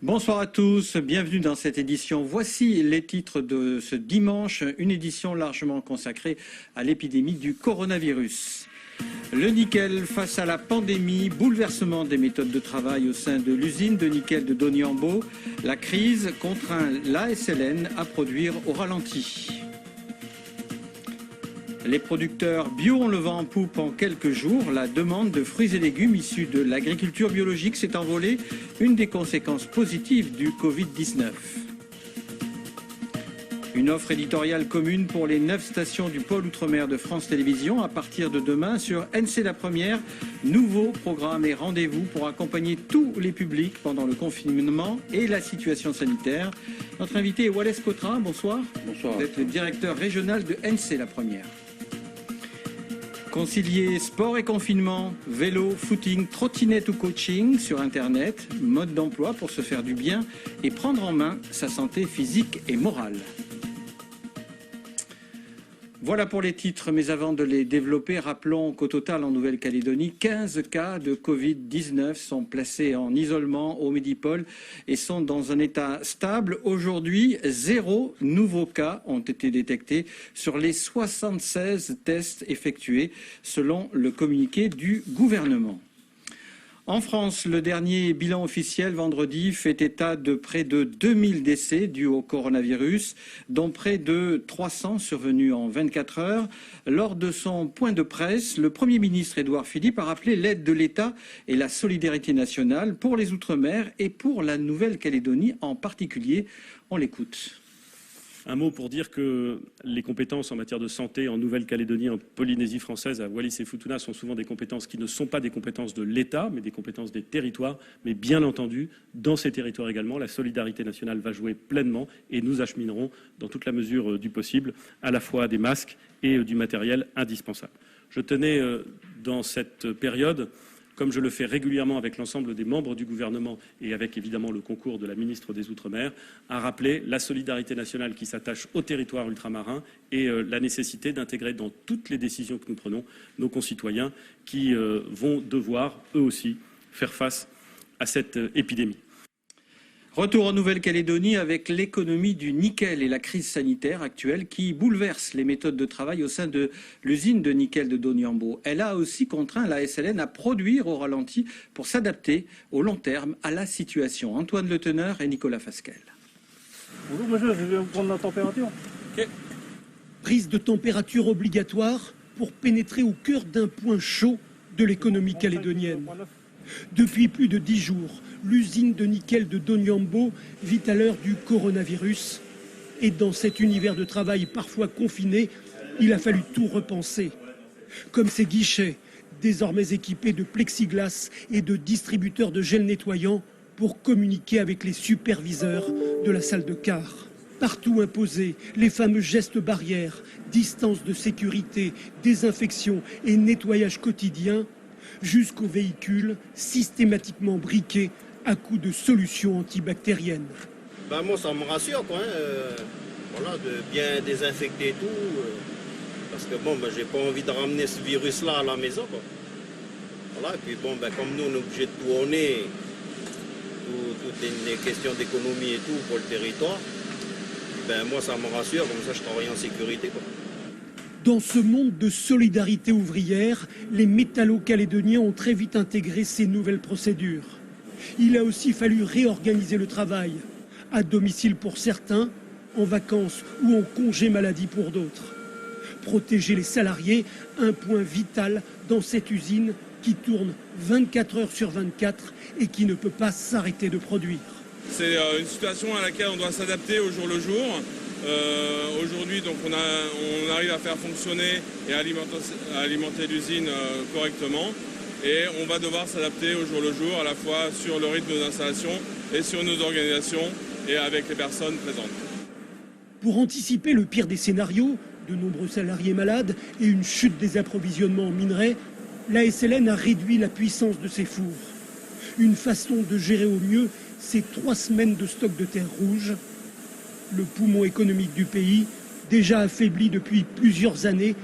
Bonsoir à tous, bienvenue dans cette édition. Voici les titres de ce dimanche, une édition largement consacrée à l'épidémie du coronavirus. Le nickel face à la pandémie, bouleversement des méthodes de travail au sein de l'usine de nickel de Doniambo. La crise contraint l'ASLN à produire au ralenti. Les producteurs bio ont le vent en poupe en quelques jours. La demande de fruits et légumes issus de l'agriculture biologique s'est envolée, une des conséquences positives du Covid-19. Une offre éditoriale commune pour les 9 stations du pôle Outre-mer de France Télévisions à partir de demain sur NC La Première. Nouveau programme et rendez-vous pour accompagner tous les publics pendant le confinement et la situation sanitaire. Notre invité est Wallace Cotra, bonsoir. Bonsoir. Vous êtes le directeur régional de NC La Première. Concilier sport et confinement, vélo, footing, trottinette ou coaching sur Internet, mode d'emploi pour se faire du bien et prendre en main sa santé physique et morale. Voilà pour les titres, mais avant de les développer, rappelons qu'au total en Nouvelle-Calédonie, 15 cas de Covid-19 sont placés en isolement au Médipôle et sont dans un état stable. Aujourd'hui, 0 nouveaux cas ont été détectés sur les 76 tests effectués, selon le communiqué du gouvernement. En France, le dernier bilan officiel vendredi fait état de près de 2000 décès dus au coronavirus, dont près de 300 survenus en 24 heures. Lors de son point de presse, le Premier ministre Édouard Philippe a rappelé l'aide de l'État et la solidarité nationale pour les Outre-mer et pour la Nouvelle-Calédonie en particulier. On l'écoute. Un mot pour dire que les compétences en matière de santé en Nouvelle-Calédonie, en Polynésie française, à Wallis et Futuna sont souvent des compétences qui ne sont pas des compétences de l'État, mais des compétences des territoires. Mais bien entendu, dans ces territoires également, la solidarité nationale va jouer pleinement et nous acheminerons, dans toute la mesure du possible, à la fois des masques et du matériel indispensable. Je tenais, dans cette période, comme je le fais régulièrement avec l'ensemble des membres du gouvernement et avec évidemment le concours de la ministre des Outre-mer, à rappeler la solidarité nationale qui s'attache aux territoires ultramarins et la nécessité d'intégrer dans toutes les décisions que nous prenons nos concitoyens qui vont devoir, eux aussi, faire face à cette épidémie. Retour en Nouvelle-Calédonie avec l'économie du nickel et la crise sanitaire actuelle qui bouleverse les méthodes de travail au sein de l'usine de nickel de Doniambo. Elle a aussi contraint la SLN à produire au ralenti pour s'adapter au long terme à la situation. Antoine Le Teneur et Nicolas Fasquelle. Bonjour monsieur, je vais vous prendre la température. Okay. Prise de température obligatoire pour pénétrer au cœur d'un point chaud de l'économie calédonienne. Depuis plus de 10 jours, l'usine de nickel de Doniambo vit à l'heure du coronavirus. Et dans cet univers de travail parfois confiné, il a fallu tout repenser. Comme ces guichets, désormais équipés de plexiglas et de distributeurs de gel nettoyant pour communiquer avec les superviseurs de la salle de quart. Partout imposés, les fameux gestes barrières, distance de sécurité, désinfection et nettoyage quotidien, jusqu'aux véhicules systématiquement briqués à coups de solutions antibactériennes. Moi, ça me rassure, quoi, voilà, de bien désinfecter tout, parce que j'ai pas envie de ramener ce virus-là à la maison, quoi. Voilà, et puis comme nous, on est obligé de tourner, toutes les questions d'économie et tout pour le territoire, moi, ça me rassure, comme ça, je travaille en sécurité, quoi. Dans ce monde de solidarité ouvrière, les métallo-calédoniens ont très vite intégré ces nouvelles procédures. Il a aussi fallu réorganiser le travail, à domicile pour certains, en vacances ou en congé maladie pour d'autres. Protéger les salariés, un point vital dans cette usine qui tourne 24 heures sur 24 et qui ne peut pas s'arrêter de produire. C'est une situation à laquelle on doit s'adapter au jour le jour. Aujourd'hui, donc, on arrive à faire fonctionner et à alimenter l'usine correctement. Et on va devoir s'adapter au jour le jour, à la fois sur le rythme de nos installations et sur nos organisations et avec les personnes présentes. Pour anticiper le pire des scénarios, de nombreux salariés malades et une chute des approvisionnements en minerais, la SLN a réduit la puissance de ses fours. Une façon de gérer au mieux ces 3 semaines de stock de terre rouge. Le poumon économique du pays, déjà affaibli depuis plusieurs années,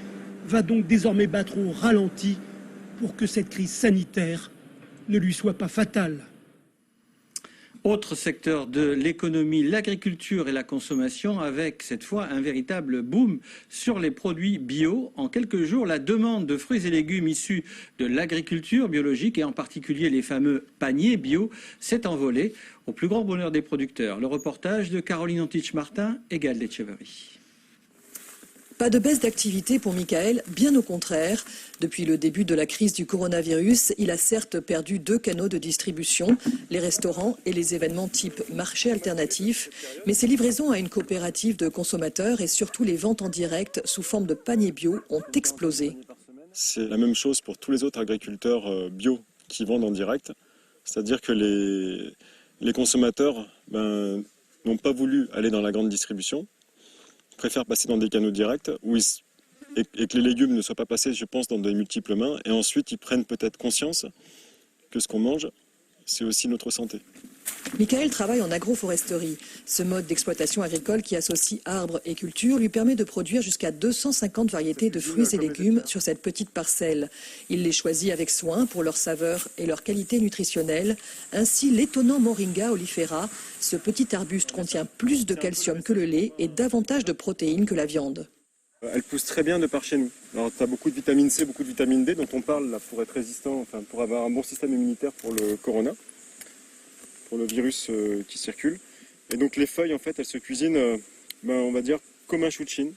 va donc désormais battre au ralenti pour que cette crise sanitaire ne lui soit pas fatale. Autre secteur de l'économie, l'agriculture et la consommation, avec cette fois un véritable boom sur les produits bio. En quelques jours, la demande de fruits et légumes issus de l'agriculture biologique et en particulier les fameux paniers bio s'est envolée au plus grand bonheur des producteurs. Le reportage de Caroline Antich-Martin et Gad Lecheverry. Pas de baisse d'activité pour Michael, bien au contraire. Depuis le début de la crise du coronavirus, il a certes perdu 2 canaux de distribution, les restaurants et les événements type marché alternatif, mais ses livraisons à une coopérative de consommateurs et surtout les ventes en direct sous forme de paniers bio ont explosé. C'est la même chose pour tous les autres agriculteurs bio qui vendent en direct, c'est-à-dire que les consommateurs n'ont pas voulu aller dans la grande distribution, préfèrent passer dans des canaux directs et que les légumes ne soient pas passés, je pense, dans de multiples mains. Et ensuite, ils prennent peut-être conscience que ce qu'on mange, c'est aussi notre santé. Michael travaille en agroforesterie. Ce mode d'exploitation agricole qui associe arbres et culture lui permet de produire jusqu'à 250 variétés de fruits et légumes sur cette petite parcelle. Il les choisit avec soin pour leur saveur et leur qualité nutritionnelle. Ainsi, l'étonnant Moringa oleifera, ce petit arbuste contient plus de calcium que le lait et davantage de protéines que la viande. Elle pousse très bien de par chez nous. Alors, tu as beaucoup de vitamine C, beaucoup de vitamine D dont on parle là, pour être résistant, pour avoir un bon système immunitaire pour le corona, pour le virus qui circule. Et donc les feuilles, en fait, elles se cuisinent, on va dire, comme un chou de Chine.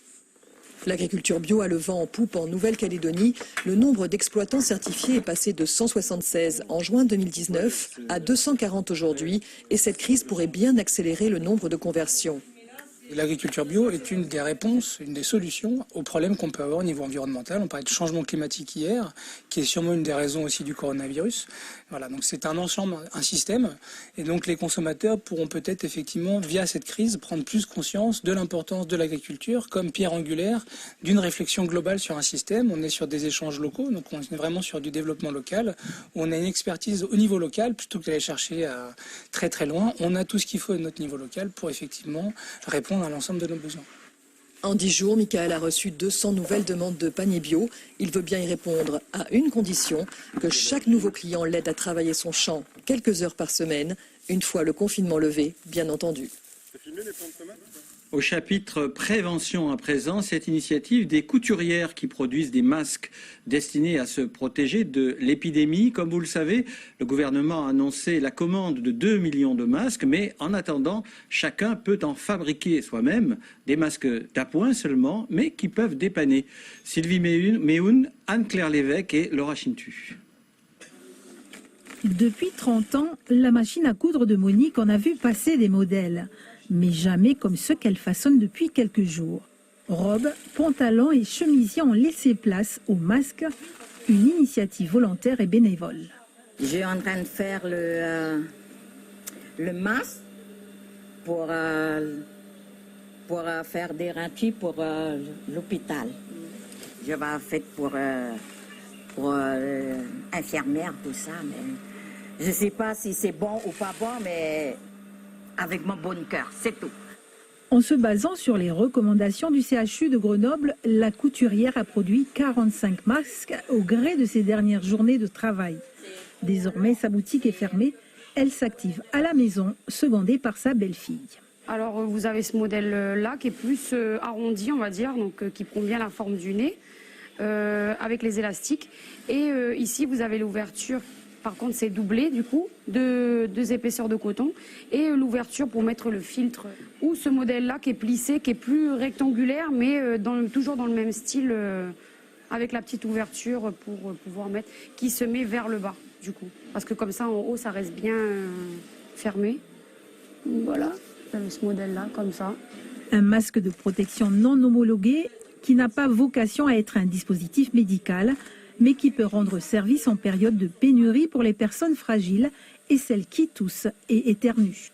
L'agriculture bio a le vent en poupe en Nouvelle-Calédonie. Le nombre d'exploitants certifiés est passé de 176 en juin 2019 à 240 aujourd'hui. Et cette crise pourrait bien accélérer le nombre de conversions. L'agriculture bio est une des réponses, une des solutions aux problèmes qu'on peut avoir au niveau environnemental. On parlait de changement climatique hier, qui est sûrement une des raisons aussi du coronavirus. Voilà, donc c'est un ensemble, un système. Et donc les consommateurs pourront peut-être effectivement, via cette crise, prendre plus conscience de l'importance de l'agriculture comme pierre angulaire d'une réflexion globale sur un système. On est sur des échanges locaux, donc on est vraiment sur du développement local. Où on a une expertise au niveau local plutôt que d'aller chercher très très loin. On a tout ce qu'il faut à notre niveau local pour effectivement répondre à l'ensemble de nos besoins. En 10 jours, Michael a reçu 200 nouvelles demandes de paniers bio. Il veut bien y répondre à une condition, que chaque nouveau client l'aide à travailler son champ quelques heures par semaine, une fois le confinement levé, bien entendu. Au chapitre prévention à présent, cette initiative des couturières qui produisent des masques destinés à se protéger de l'épidémie. Comme vous le savez, le gouvernement a annoncé la commande de 2 millions de masques, mais en attendant, chacun peut en fabriquer soi-même, des masques d'appoint seulement, mais qui peuvent dépanner. Sylvie Méhoun, Anne-Claire Lévesque et Laura Chintu. Depuis 30 ans, la machine à coudre de Monique en a vu passer des modèles, mais jamais comme ceux qu'elle façonne depuis quelques jours. Robes, pantalons et chemisiers ont laissé place aux masques, une initiative volontaire et bénévole. Je suis en train de faire le masque pour faire des râtis pour l'hôpital. Je vais faire pour infirmière, tout ça, mais je ne sais pas si c'est bon ou pas bon, mais avec mon bon cœur, c'est tout. En se basant sur les recommandations du CHU de Grenoble, la couturière a produit 45 masques au gré de ses dernières journées de travail. Désormais, sa boutique est fermée. Elle s'active à la maison, secondée par sa belle-fille. Alors, vous avez ce modèle-là qui est plus arrondi, on va dire, donc qui prend bien la forme du nez, avec les élastiques. Et ici, vous avez l'ouverture. Par contre, c'est doublé, du coup, deux épaisseurs de coton et l'ouverture pour mettre le filtre. Ou ce modèle-là qui est plissé, qui est plus rectangulaire, mais toujours dans le même style, avec la petite ouverture pour pouvoir mettre, qui se met vers le bas, du coup. Parce que comme ça, en haut, ça reste bien fermé. Voilà, ce modèle-là, comme ça. Un masque de protection non homologué qui n'a pas vocation à être un dispositif médical, mais qui peut rendre service en période de pénurie pour les personnes fragiles et celles qui toussent et éternuent.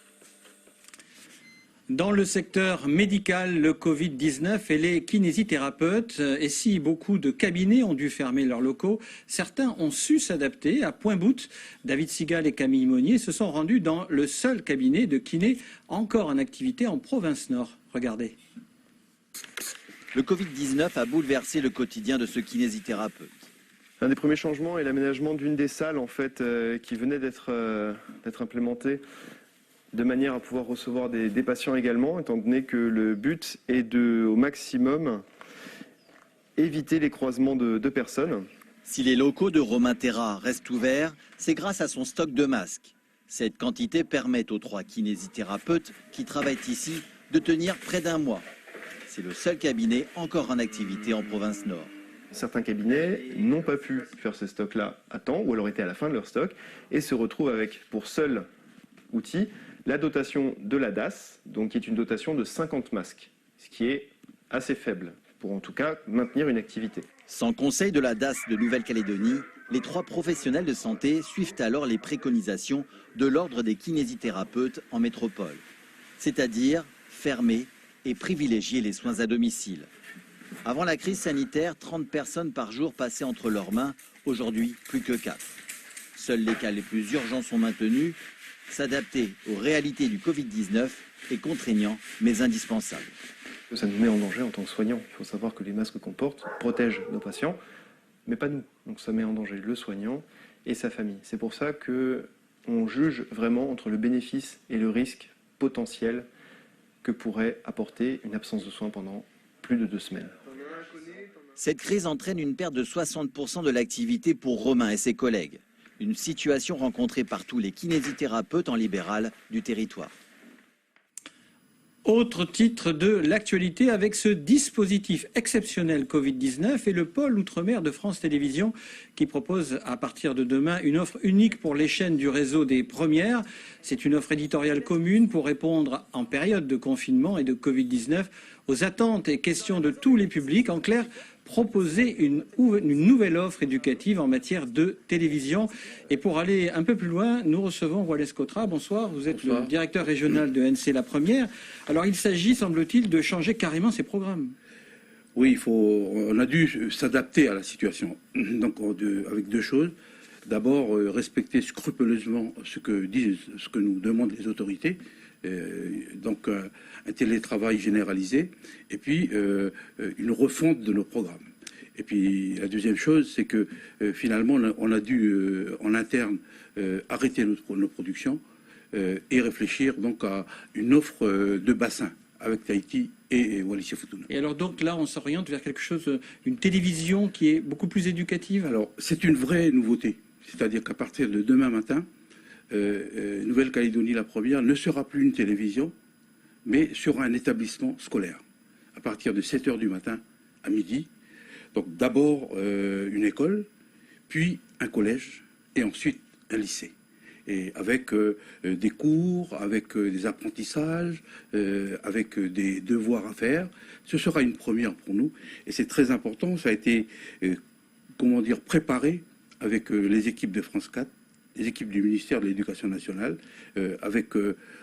Dans le secteur médical, le Covid-19 et les kinésithérapeutes, et si beaucoup de cabinets ont dû fermer leurs locaux, certains ont su s'adapter. À Point-Bout, David Sigal et Camille Monnier se sont rendus dans le seul cabinet de kiné encore en activité en province Nord. Regardez. Le Covid-19 a bouleversé le quotidien de ce kinésithérapeute. Un des premiers changements est l'aménagement d'une des salles en fait, qui venait d'être implémentée de manière à pouvoir recevoir des patients également, étant donné que le but est de, au maximum, éviter les croisements de personnes. Si les locaux de Romain Terra restent ouverts, c'est grâce à son stock de masques. Cette quantité permet aux 3 kinésithérapeutes qui travaillent ici de tenir près d'un mois. C'est le seul cabinet encore en activité en province Nord. Certains cabinets n'ont pas pu faire ce stock-là à temps, ou alors étaient à la fin de leur stock, et se retrouvent avec, pour seul outil, la dotation de la DAS, donc qui est une dotation de 50 masques, ce qui est assez faible, pour en tout cas maintenir une activité. Sans conseil de la DAS de Nouvelle-Calédonie, les 3 professionnels de santé suivent alors les préconisations de l'ordre des kinésithérapeutes en métropole, c'est-à-dire fermer et privilégier les soins à domicile. Avant la crise sanitaire, 30 personnes par jour passaient entre leurs mains, aujourd'hui plus que 4. Seuls les cas les plus urgents sont maintenus. S'adapter aux réalités du Covid-19 est contraignant mais indispensable. Ça nous met en danger en tant que soignants. Il faut savoir que les masques qu'on porte protègent nos patients, mais pas nous. Donc ça met en danger le soignant et sa famille. C'est pour ça qu'on juge vraiment entre le bénéfice et le risque potentiel que pourrait apporter une absence de soins pendant plus de 2 semaines. Cette crise entraîne une perte de 60% de l'activité pour Romain et ses collègues. Une situation rencontrée par tous les kinésithérapeutes en libéral du territoire. Autre titre de l'actualité avec ce dispositif exceptionnel Covid-19 et le pôle Outre-mer de France Télévisions qui propose à partir de demain une offre unique pour les chaînes du réseau des premières. C'est une offre éditoriale commune pour répondre en période de confinement et de Covid-19 aux attentes et questions de tous les publics. En clair, proposer une nouvelle offre éducative en matière de télévision. Et pour aller un peu plus loin, nous recevons Wallace Cotra. Bonsoir, vous êtes le directeur régional de NC La Première. Alors il s'agit, semble-t-il, de changer carrément ces programmes. Oui, on a dû s'adapter à la situation. Donc avec 2 choses. D'abord, respecter scrupuleusement ce que nous demandent les autorités. Donc un télétravail généralisé et puis une refonte de nos programmes. Et puis la deuxième chose, c'est que finalement on a dû en interne arrêter nos productions et réfléchir donc à une offre de bassin avec Tahiti et Wallis-et-Futuna. Et alors donc là on s'oriente vers quelque chose, une télévision qui est beaucoup plus éducative. Alors c'est une vraie nouveauté, c'est-à-dire qu'à partir de demain matin, Nouvelle-Calédonie La Première ne sera plus une télévision, mais sera un établissement scolaire, à partir de 7h du matin à midi. Donc d'abord une école, puis un collège, et ensuite un lycée. Et avec des cours, avec des apprentissages, avec des devoirs à faire. Ce sera une première pour nous, et c'est très important. Ça a été, préparé avec les équipes de France 4, les équipes du ministère de l'Éducation nationale, avec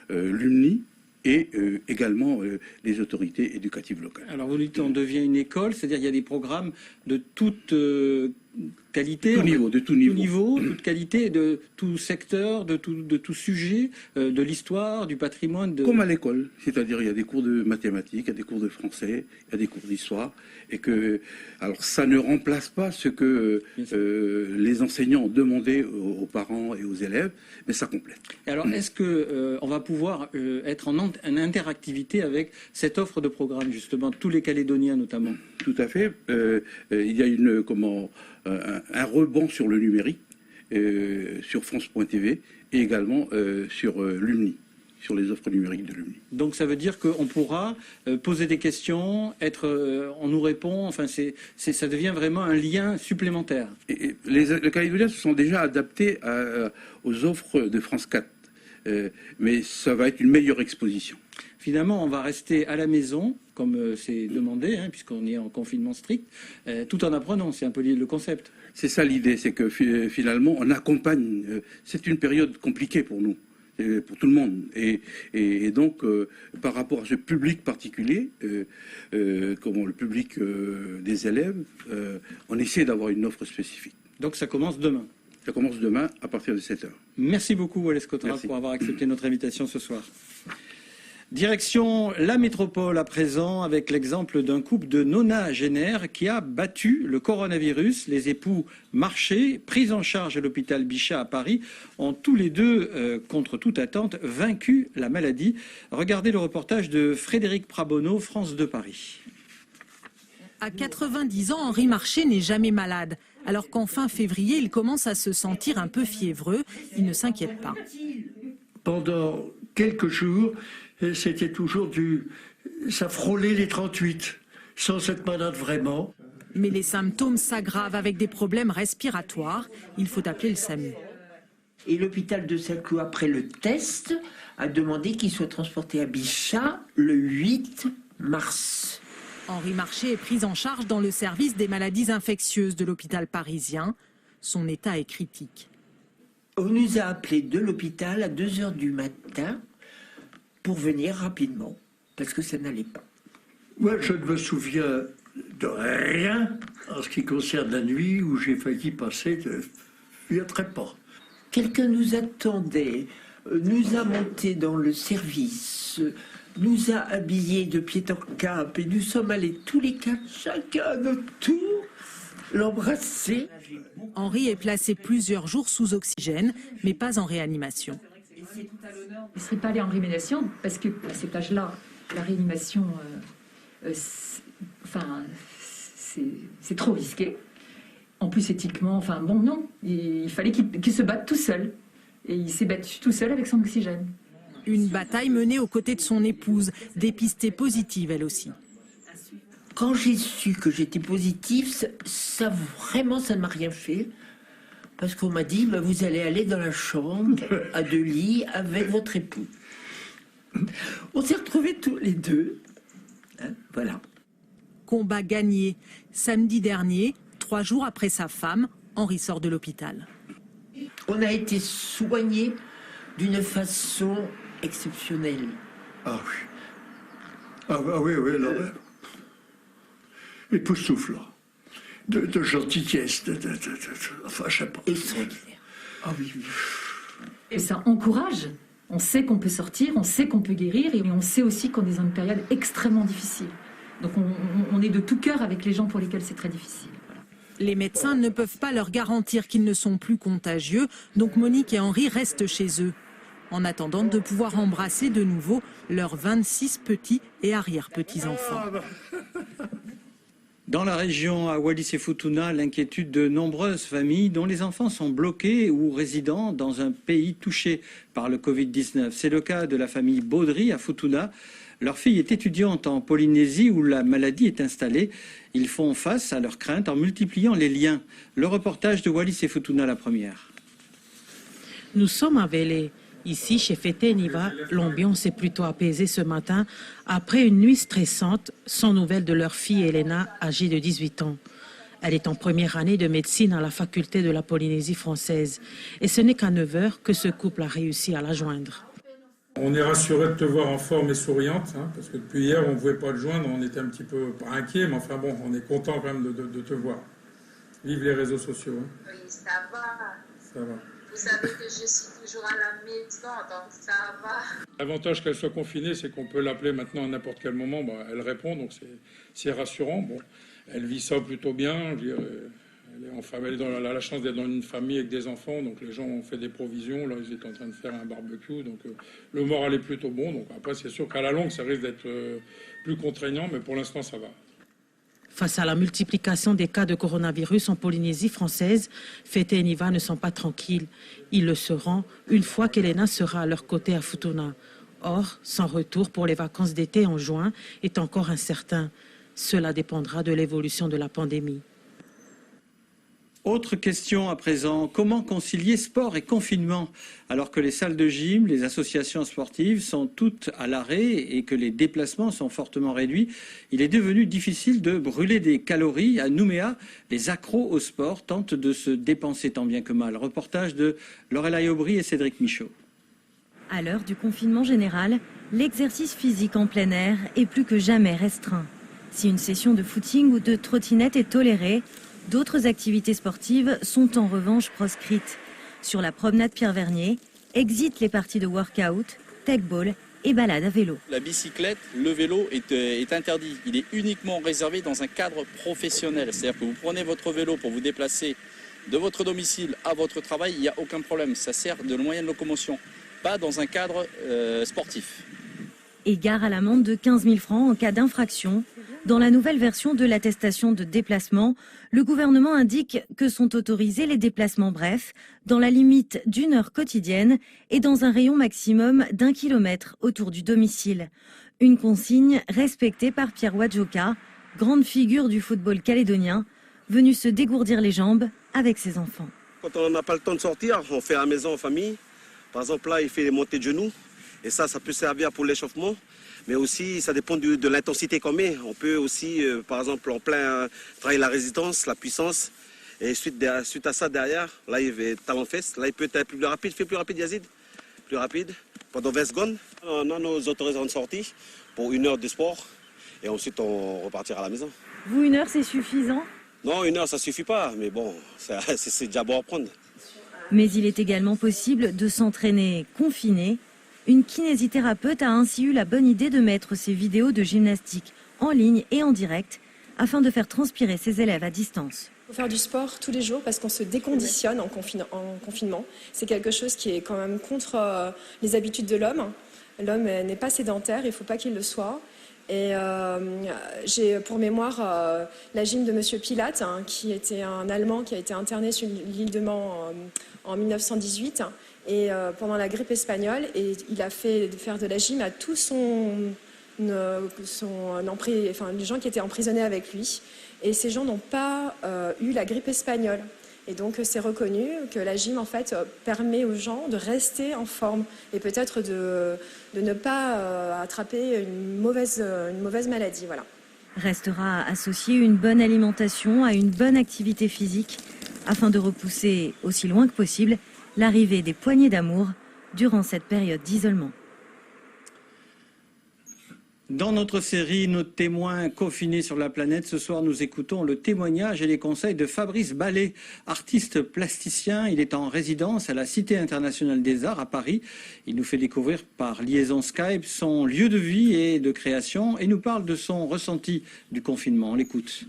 l'UMNI et également les autorités éducatives locales. Alors vous dites qu'on devient une école, c'est-à-dire qu'il y a des programmes de toute qualité, de tout niveau, toute qualité, de tout secteur, de tout sujet, de l'histoire, du patrimoine. Comme à l'école, c'est-à-dire il y a des cours de mathématiques, il y a des cours de français, il y a des cours d'histoire, et que alors ça ne remplace pas ce que les enseignants demandaient aux parents et aux élèves, mais ça complète. Et alors est-ce que on va pouvoir être en interactivité avec cette offre de programme justement, tous les Calédoniens notamment? Tout à fait. Il y a un rebond sur le numérique, sur France.tv et également sur l'UMNI, sur les offres numériques de l'UMNI. Donc ça veut dire qu'on pourra poser des questions, on nous répond, enfin ça devient vraiment un lien supplémentaire. Et les Calédoniens se sont déjà adaptés aux offres de France 4, mais ça va être une meilleure exposition. Finalement, on va rester à la maison, comme c'est demandé, puisqu'on est en confinement strict, tout en apprenant. C'est un peu le concept. C'est ça l'idée, c'est que finalement, on accompagne. C'est une période compliquée pour nous, pour tout le monde. Et donc, par rapport à ce public particulier, le public des élèves, on essaie d'avoir une offre spécifique. Donc ça commence demain. Ça commence demain à partir de 7h. Merci beaucoup, Wallace Cotra, pour avoir accepté notre invitation ce soir. Direction la métropole à présent avec l'exemple d'un couple de nonagénaires qui a battu le coronavirus. Les époux Marché, pris en charge à l'hôpital Bichat à Paris, ont tous les deux, contre toute attente, vaincu la maladie. Regardez le reportage de Frédéric Prabonneau, France 2 Paris. À 90 ans, Henri Marché n'est jamais malade. Alors qu'en fin février, il commence à se sentir un peu fiévreux. Il ne s'inquiète pas. Pendant quelques jours, c'était toujours ça frôlait les 38, sans être malade vraiment. Mais les symptômes s'aggravent avec des problèmes respiratoires. Il faut appeler le SAMU. Et l'hôpital de Saint-Cloud, après le test, a demandé qu'il soit transporté à Bichat le 8 mars. Henri Marché est pris en charge dans le service des maladies infectieuses de l'hôpital parisien. Son état est critique. On nous a appelés de l'hôpital à 2h du matin pour venir rapidement, parce que ça n'allait pas. Moi, je ne me souviens de rien en ce qui concerne la nuit où j'ai failli passer il y a très pas. Quelqu'un nous attendait, nous a monté dans le service, nous a habillés de pied en cap et nous sommes allés tous les quatre, chacun à notre tour, l'embrasser. Henri est placé plusieurs jours sous oxygène, mais pas en réanimation. Il ne serait pas allé en réanimation parce qu'à cet âge-là, la réanimation, c'est trop risqué. En plus, éthiquement, non, il fallait qu'il se batte tout seul. Et il s'est battu tout seul avec son oxygène. Une bataille menée aux côtés de son épouse, dépistée positive elle aussi. Quand j'ai su que j'étais positive, ça ne m'a rien fait. Parce qu'on m'a dit, vous allez aller dans la chambre à 2 lits avec votre époux. On s'est retrouvés tous les deux. Voilà. Combat gagné. Samedi dernier, 3 jours après sa femme, Henri sort de l'hôpital. On a été soignés d'une façon exceptionnelle. Ah oui. Ah oui, là. Époustouflant. De gentillesse, enfin, je sais pas. Extraordinaire. Ah oui. Et ça encourage. On sait qu'on peut sortir, on sait qu'on peut guérir et on sait aussi qu'on est dans une période extrêmement difficile. Donc on est de tout cœur avec les gens pour lesquels c'est très difficile. Voilà. Les médecins ne peuvent pas leur garantir qu'ils ne sont plus contagieux, donc Monique et Henri restent chez eux, en attendant de pouvoir embrasser de nouveau leurs 26 petits et arrière-petits-enfants. Dans la région à Wallis et Futuna, l'inquiétude de nombreuses familles dont les enfants sont bloqués ou résidant dans un pays touché par le Covid-19. C'est le cas de la famille Baudry à Futuna. Leur fille est étudiante en Polynésie où la maladie est installée. Ils font face à leurs craintes en multipliant les liens. Le reportage de Wallis et Futuna, la première. Nous sommes à Vélé. Ici, chez Fété Niva, l'ambiance est plutôt apaisée ce matin après une nuit stressante, sans nouvelles de leur fille Elena, âgée de 18 ans. Elle est en première année de médecine à la faculté de la Polynésie française. Et ce n'est qu'à 9 h que ce couple a réussi à la joindre. On est rassuré de te voir en forme et souriante, parce que depuis hier, on ne pouvait pas te joindre, on était un petit peu pas inquiets, mais enfin bon, on est content quand même de te voir. Vive les réseaux sociaux. Oui, ça va. Ça va. Vous savez que je suis toujours à la maison, donc ça va. L'avantage qu'elle soit confinée, c'est qu'on peut l'appeler maintenant à n'importe quel moment. Elle répond, donc c'est rassurant. Bon, elle vit ça plutôt bien. Je veux dire, elle est la chance d'être dans une famille avec des enfants, donc les gens ont fait des provisions. Là, ils étaient en train de faire un barbecue, donc le moral est plutôt bon. Donc après, c'est sûr qu'à la longue, ça risque d'être plus contraignant, mais pour l'instant, ça va. Face à la multiplication des cas de coronavirus en Polynésie française, Fété et Niva ne sont pas tranquilles. Ils le seront une fois qu'Elena sera à leur côté à Futuna. Or, son retour pour les vacances d'été en juin est encore incertain. Cela dépendra de l'évolution de la pandémie. Autre question à présent, comment concilier sport et confinement alors que les salles de gym, les associations sportives sont toutes à l'arrêt et que les déplacements sont fortement réduits? Il est devenu difficile de brûler des calories. À Nouméa, les accros au sport tentent de se dépenser tant bien que mal. Reportage de Lorelai Aubry et Cédric Michaud. À l'heure du confinement général, l'exercice physique en plein air est plus que jamais restreint. Si une session de footing ou de trottinette est tolérée, d'autres activités sportives sont en revanche proscrites. Sur la promenade Pierre-Vernier, exit les parties de workout, tech ball et balades à vélo. La bicyclette, le vélo est interdit. Il est uniquement réservé dans un cadre professionnel. C'est-à-dire que vous prenez votre vélo pour vous déplacer de votre domicile à votre travail, il n'y a aucun problème. Ça sert de moyen de locomotion, pas dans un cadre sportif. Et gare à l'amende de 15 000 francs en cas d'infraction. Dans la nouvelle version de l'attestation de déplacement, le gouvernement indique que sont autorisés les déplacements brefs, dans la limite d'1 heure quotidienne et dans un rayon maximum d'1 kilomètre autour du domicile. Une consigne respectée par Pierre Wadjoka, grande figure du football calédonien, venu se dégourdir les jambes avec ses enfants. Quand on n'a pas le temps de sortir, on fait à la maison en famille. Par exemple, là, il fait les montées de genoux. Et ça peut servir pour l'échauffement. Mais aussi, ça dépend de l'intensité qu'on met. On peut aussi, par exemple, en plein, travailler la résistance, la puissance. Et suite à ça, derrière, là, il va talon-fesse. Là, il peut être plus rapide. Fais plus rapide, Yazid. Plus rapide. Pendant 20 secondes, on a nos autorisations de sortie pour 1 heure de sport. Et ensuite, on repartira à la maison. Vous, 1 heure, c'est suffisant ? Non, 1 heure, ça suffit pas. Mais bon, c'est déjà bon à prendre. Mais il est également possible de s'entraîner confiné. Une kinésithérapeute a ainsi eu la bonne idée de mettre ses vidéos de gymnastique en ligne et en direct afin de faire transpirer ses élèves à distance. Il faut faire du sport tous les jours parce qu'on se déconditionne en confinement. C'est quelque chose qui est quand même contre les habitudes de l'homme. L'homme n'est pas sédentaire, il ne faut pas qu'il le soit. Et j'ai pour mémoire la gym de Monsieur Pilate, qui était un Allemand qui a été interné sur l'île de Man en 1918 et pendant la grippe espagnole. Et il a fait faire de la gym à tous les gens qui étaient emprisonnés avec lui. Et ces gens n'ont pas eu la grippe espagnole. Et donc c'est reconnu que la gym en fait permet aux gens de rester en forme et peut-être de ne pas attraper une mauvaise maladie. Voilà. Restera associée une bonne alimentation à une bonne activité physique afin de repousser aussi loin que possible l'arrivée des poignées d'amour durant cette période d'isolement. Dans notre série Nos témoins confinés sur la planète, ce soir nous écoutons le témoignage et les conseils de Fabrice Ballet, artiste plasticien. Il est en résidence à la Cité internationale des arts à Paris. Il nous fait découvrir par liaison Skype son lieu de vie et de création et nous parle de son ressenti du confinement. On l'écoute.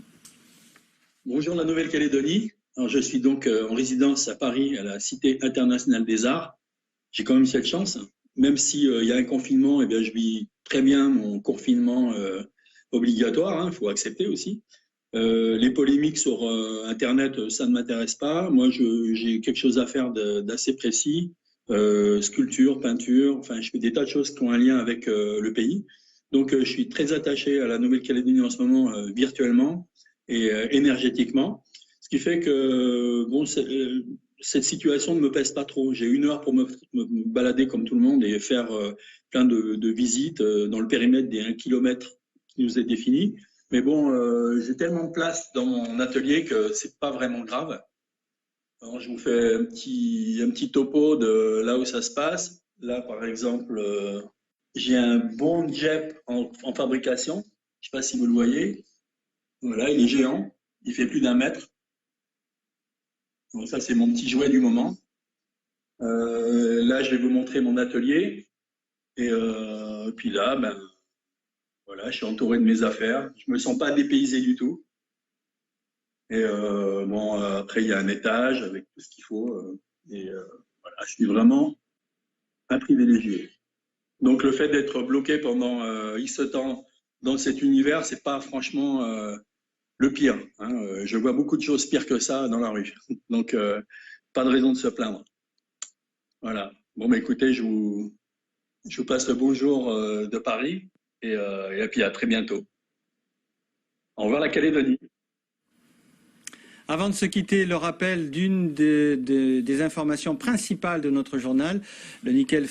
Bonjour la Nouvelle-Calédonie. Alors, je suis donc en résidence à Paris à la Cité internationale des arts. J'ai quand même cette chance. Même s'il y a un confinement, eh bien, je vis très bien mon confinement obligatoire, il faut accepter aussi. Les polémiques sur Internet, ça ne m'intéresse pas. Moi, j'ai quelque chose à faire d'assez précis. Sculpture, peinture, enfin, je fais des tas de choses qui ont un lien avec le pays. Donc, je suis très attaché à la Nouvelle-Calédonie en ce moment, virtuellement et énergétiquement. Ce qui fait que, bon, cette situation ne me pèse pas trop. J'ai 1 heure pour me balader comme tout le monde et faire plein de visites dans le périmètre des 1 kilomètre qui nous est défini. Mais bon, j'ai tellement de place dans mon atelier que c'est pas vraiment grave. Alors, je vous fais un petit topo de là où ça se passe. Là, par exemple, j'ai un bon jet en fabrication. Je sais pas si vous le voyez. Voilà, il est géant. Il fait plus d'1 mètre. Donc ça, c'est mon petit jouet du moment. Là, je vais vous montrer mon atelier. Et puis là, voilà, je suis entouré de mes affaires. Je me sens pas dépaysé du tout. Et bon, après, il y a un étage avec tout ce qu'il faut. Voilà, je suis vraiment un privilégié. Donc, le fait d'être bloqué pendant X temps dans cet univers, c'est pas franchement le pire. Je vois beaucoup de choses pires que ça dans la rue. Donc, pas de raison de se plaindre. Voilà. Bon, écoutez, je vous passe le bonjour de Paris et puis à très bientôt. Au revoir la Calédonie. Avant de se quitter, le rappel d'une des informations principales de notre journal, le nickel